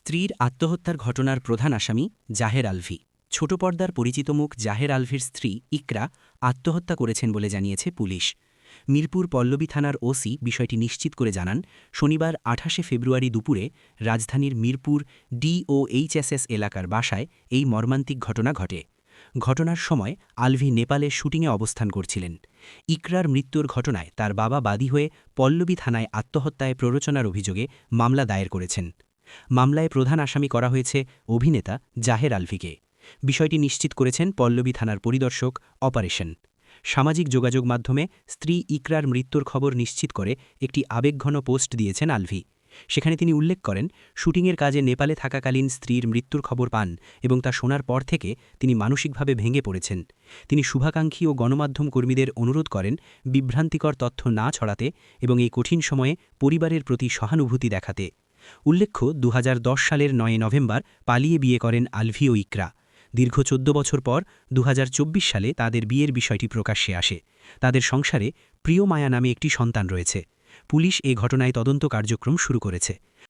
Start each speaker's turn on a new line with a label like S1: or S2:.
S1: স্ত্রীর আত্মহত্যার ঘটনার প্রধান আসামি জাহের আলভী। ছোট পর্দার পরিচিত মুখ জাহের আলভীর স্ত্রী ইকরা আত্মহত্যা করেছেন বলে জানিয়েছে পুলিশ। মিরপুর পল্লবী থানার ওসি বিষয়টি নিশ্চিত করে জানান, শনিবার ২৮ ফেব্রুয়ারি দুপুরে রাজধানীর মিরপুর ডিওএইচএসএস এলাকার বাসায় এই মর্মান্তিক ঘটনা ঘটে। ঘটনার সময় আলভী নেপালে শুটিংয়ে অবস্থান করছিলেন। ইকরার মৃত্যুর ঘটনায় তার বাবা বাদী হয়ে পল্লবী থানায় আত্মহত্যায় প্ররোচনার অভিযোগে মামলা দায়ের করেছেন। মামলায় প্রধান আসামি করা হয়েছে অভিনেতা জাহের আলভীকে। বিষয়টি নিশ্চিত করেছেন পল্লবী থানার পরিদর্শক অপারেশন। সামাজিক যোগাযোগ মাধ্যমে স্ত্রী ইকরার মৃত্যুর খবর নিশ্চিত করে একটি আবেগঘন পোস্ট দিয়েছেন আলভী। সেখানে তিনি উল্লেখ করেন, শুটিংয়ের কাজে নেপালে থাকাকালীন স্ত্রীর মৃত্যুর খবর পান এবং তা শোনার পর থেকে তিনি মানসিকভাবে ভেঙে পড়েছেন। তিনি শুভাকাঙ্ক্ষী ও গণমাধ্যম কর্মীদের অনুরোধ করেন বিভ্রান্তিকর তথ্য না ছড়াতে এবং এই কঠিন সময়ে পরিবারের প্রতি সহানুভূতি দেখাতে। উল্লেখ্য, ২০১০ সালের ৯ নভেম্বর পালিয়ে বিয়ে করেন আলভী ও ইকরা। দীর্ঘ ১৪ বছর পর ২০২৪ সালে তাদের বিয়ের বিষয়টি প্রকাশ্যে আসে। তাদের সংসারে প্রিয় মায়া নামে একটি সন্তান রয়েছে। পুলিশ এ ঘটনায় তদন্ত কার্যক্রম শুরু করেছে।